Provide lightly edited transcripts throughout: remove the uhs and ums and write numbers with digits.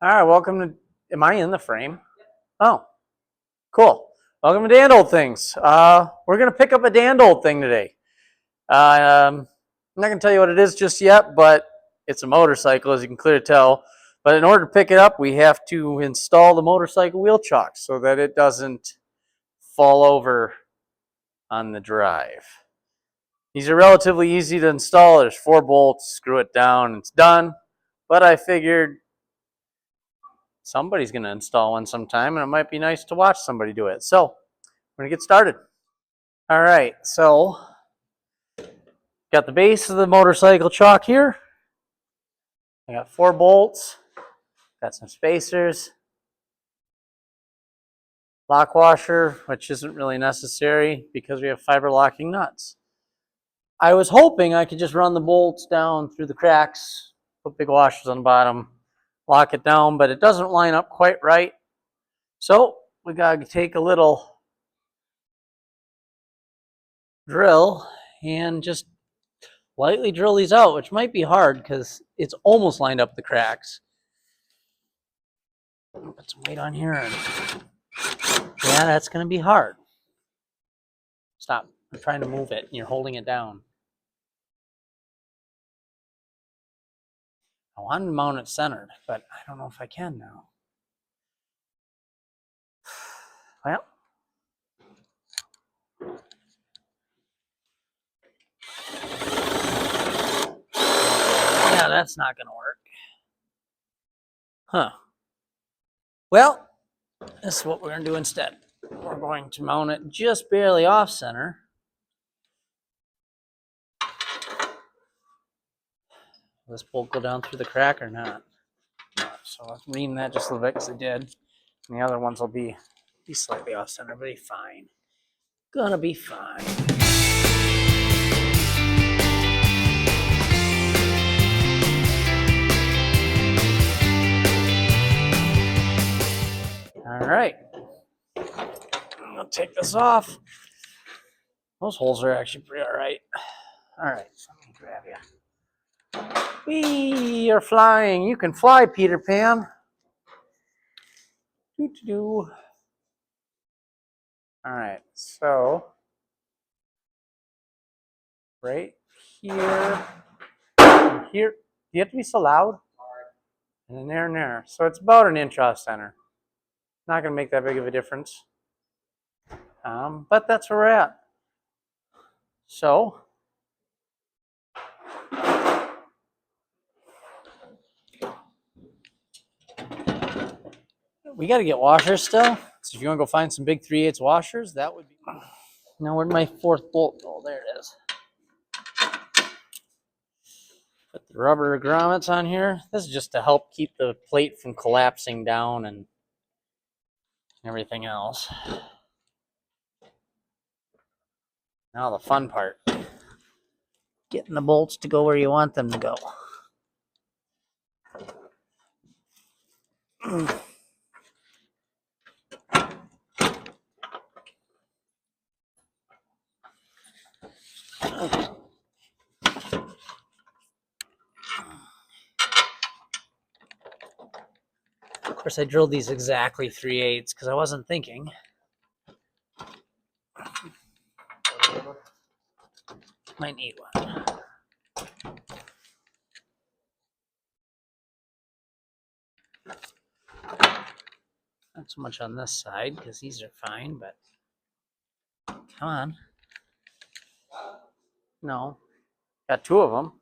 All right, welcome to. Am I in the frame? Oh, cool. Welcome to Dandold Things. We're gonna pick up a Dandold thing today. I'm not gonna tell you what it is just yet, but it's a motorcycle, as you can clearly tell. But in order to pick it up, we have to install the motorcycle wheel chock so that it doesn't fall over on the drive. These are relatively easy to install. There's 4 bolts. Screw it down, it's done. But I figured somebody's going to install one sometime, and it might be nice to watch somebody do it. So we're going to get started. All right, so got the base of the motorcycle chock here. I got 4 bolts, got some spacers, lock washer, which isn't really necessary because we have fiber locking nuts. I was hoping I could just run the bolts down through the cracks, put big washers on the bottom, lock it down, but it doesn't line up quite right. So we got to take a little drill and just lightly drill these out, which might be hard because it's almost lined up the cracks. Put some weight on here, and yeah, that's going to be hard. Stop. I'm trying to move it, and you're holding it down. I want to mount it centered, but I don't know if I can now. Well, yeah, that's not going to work. Huh. Well, this is what we're going to do instead. We're going to mount it just barely off center. Will this bolt go down through the crack or not? No. So let's ream that just a little bit because it did. And the other ones will be slightly off center, but be fine. Gonna be fine. All right. I'll take this off. Those holes are actually pretty all right. All right, so let me grab you. We are flying. You can fly, Peter Pan. Doo-doo-doo. All right, so right here, here. Do you have to be so loud? And then there and there. So it's about an inch off center. Not going to make that big of a difference. But that's where we're at. So we got to get washers still. So if you want to go find some big 3/8 washers, that would be. Now where'd my 4th bolt go? There it is. Put the rubber grommets on here. This is just to help keep the plate from collapsing down and everything else. Now the fun part. Getting the bolts to go where you want them to go. Of course, I drilled these exactly 3/8 because I wasn't thinking. Might need one. Not so much on this side because these are fine, but come on. No, got 2 of them.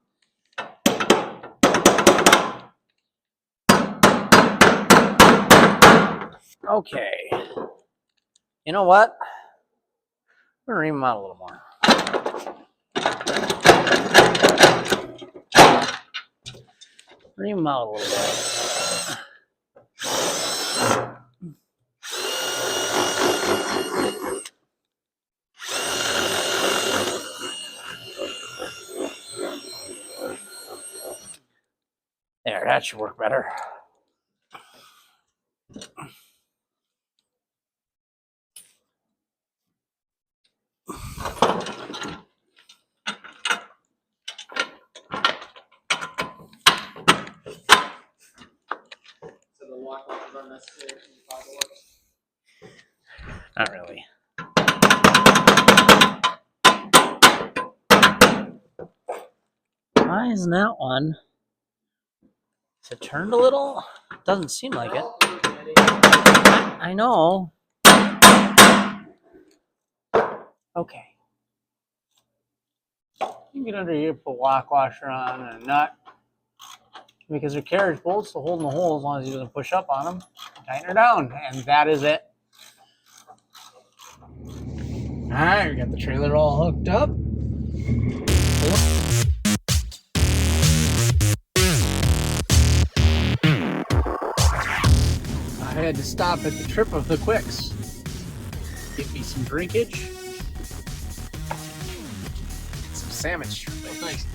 Okay. You know what? I'm gonna ream them out a little more. Ream them out a little bit. There, that should work better. Not really. Why isn't that one? Is it turned a little? Doesn't seem like it. I know. Okay. You can get under here, put lock washer on and a nut. Because they're carriage bolts, so holding the hole as long as he doesn't push up on them. Tighten her down, and that is it. Alright, we got the trailer all hooked up. I had to stop at the Trip of the Quicks. Get me some drinkage. Some sandwich. Nice.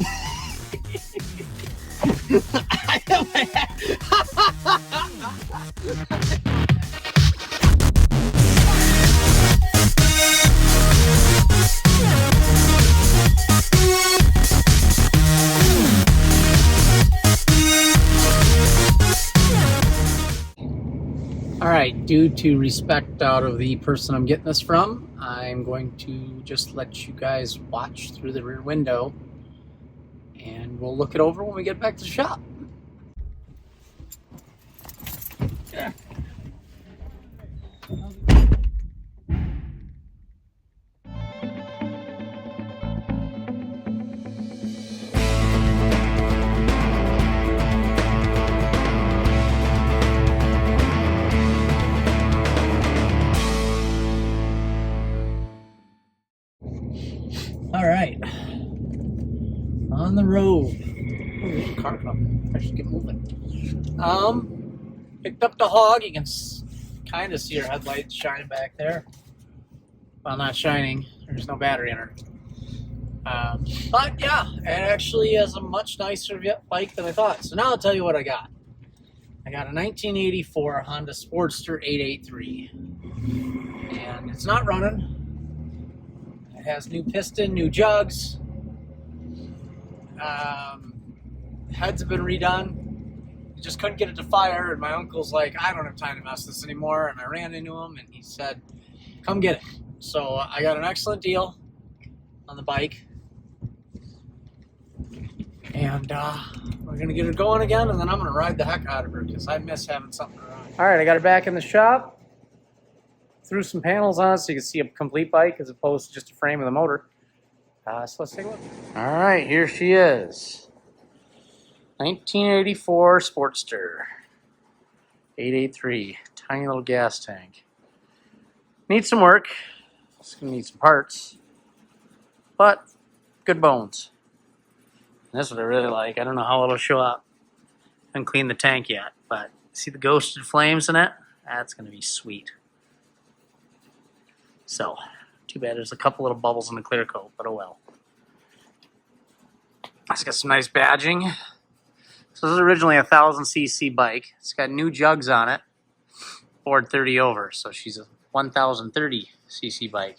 All right, due to respect out of the person I'm getting this from, I'm going to just let you guys watch through the rear window, and we'll look it over when we get back to the shop. Yeah. All right, on the road. Oh, there's a car coming. I should get moving. Picked up the hog. You can kind of see her headlights shining back there. Well, not shining. There's no battery in her. But yeah, it actually has a much nicer bike than I thought. So now I'll tell you what I got. I got a 1984 Honda Sportster 883. And it's not running. It has new piston, new jugs. Heads have been redone. Just couldn't get it to fire, and my uncle's like, I don't have time to mess this anymore. And I ran into him, and he said, come get it. So I got an excellent deal on the bike. And we're going to get her going again, and then I'm going to ride the heck out of her because I miss having something to ride. All right, I got her back in the shop. Threw some panels on it so you can see a complete bike as opposed to just a frame of the motor. So let's take a look. All right, here she is. 1984 Sportster. 883. Tiny little gas tank. Needs some work. It's going to need some parts. But good bones. And this is what I really like. I don't know how it'll show up. I haven't cleaned the tank yet, but see the ghosted flames in it? That's going to be sweet. So, too bad there's a couple little bubbles in the clear coat, but oh well. It's got some nice badging. So this is originally a 1000cc bike. It's got new jugs on it. Ford 30 over, so she's a 1030cc bike.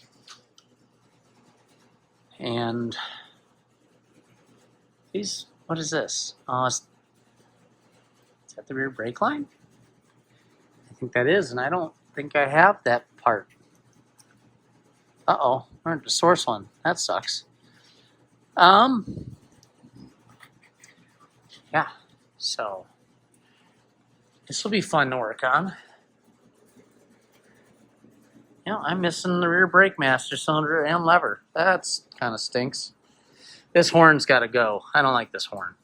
And these, what is this? Is that the rear brake line? I think that is, and I don't think I have that part. Uh-oh, we're the source one. That sucks. Yeah, so this will be fun to work on. You know, I'm missing the rear brake master cylinder and lever. That's kind of stinks. This horn's got to go. I don't like this horn.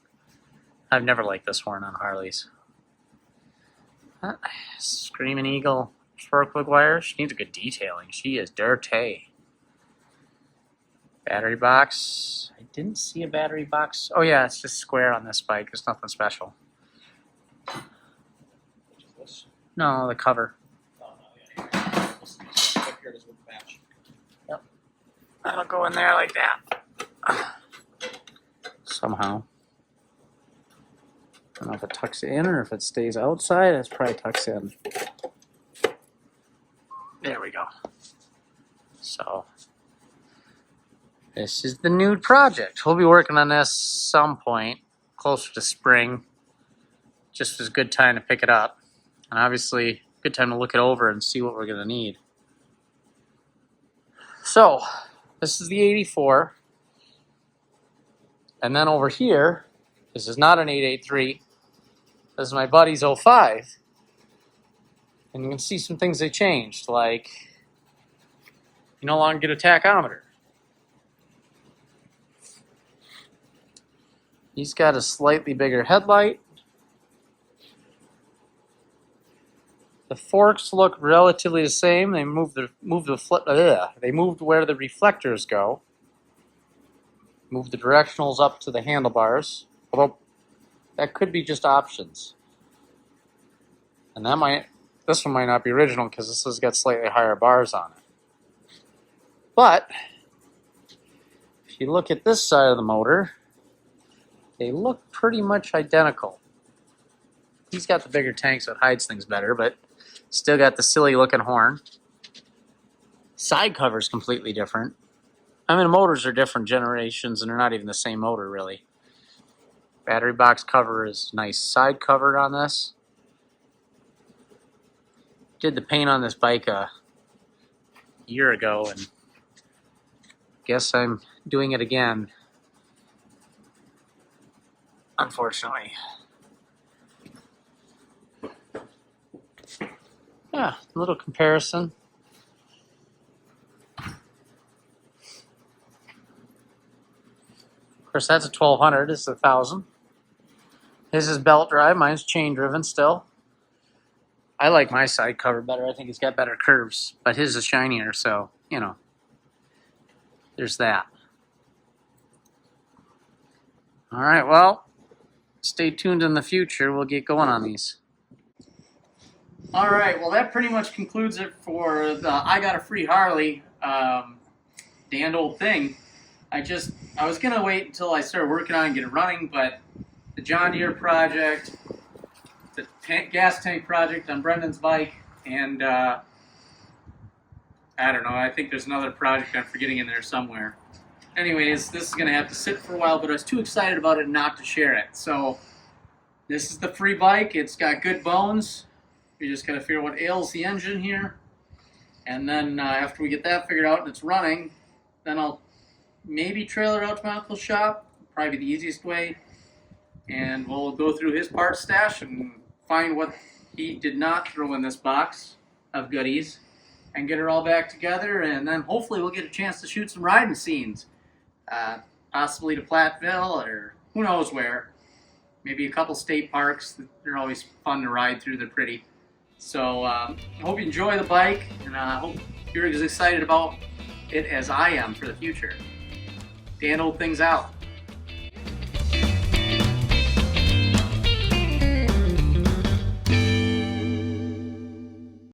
I've never liked this horn on Harleys. Screaming Eagle spark plug wire. She needs a good detailing. She is dirty. Battery box. I didn't see a battery box. Oh yeah, it's just square on this bike. It's nothing special. No, the cover. Yep. That'll go in there like that. Somehow. I don't know if it tucks in or if it stays outside. It's probably tucks in. There we go. So this is the new project. We'll be working on this some point closer to spring. Just as good time to pick it up. And obviously, good time to look it over and see what we're going to need. So, this is the 84. And then over here, this is not an 883. This is my buddy's 05. And you can see some things they changed, like you no longer get a tachometer. He's got a slightly bigger headlight. The forks look relatively the same. They moved they moved where the reflectors go. Moved the directionals up to the handlebars. Although that could be just options. And this one might not be original because this has got slightly higher bars on it. But if you look at this side of the motor, they look pretty much identical. He's got the bigger tank, so it hides things better, but still got the silly looking horn. Side cover is completely different. I mean, motors are different generations and they're not even the same motor really. Battery box cover is nice side cover on this. Did the paint on this bike a year ago and guess I'm doing it again, unfortunately. Yeah, a little comparison. Of course, that's a 1200. This is 1000. His is belt drive. Mine's chain driven still. I like my side cover better. I think it's got better curves, but his is shinier, so you know. There's that. All right. Well, stay tuned in the future. We'll get going on these. All right, well, that pretty much concludes it for the I Got a Free Harley damned old thing. I was going to wait until I started working on it and get it running, but the John Deere project, the gas tank project on Brendan's bike, and I don't know, I think there's another project I'm forgetting in there somewhere. Anyways, this is going to have to sit for a while, but I was too excited about it not to share it. So this is the free bike. It's got good bones. We just got to figure out what ails the engine here. And then after we get that figured out and it's running, then I'll maybe trailer out to my uncle's shop. Probably the easiest way. And we'll go through his parts stash and find what he did not throw in this box of goodies and get it all back together. And then hopefully we'll get a chance to shoot some riding scenes. Possibly to Platteville or who knows where. Maybe a couple state parks. They're always fun to ride through. They're pretty. So I hope you enjoy the bike, and I hope you're as excited about it as I am for the future. Dan Old Things out.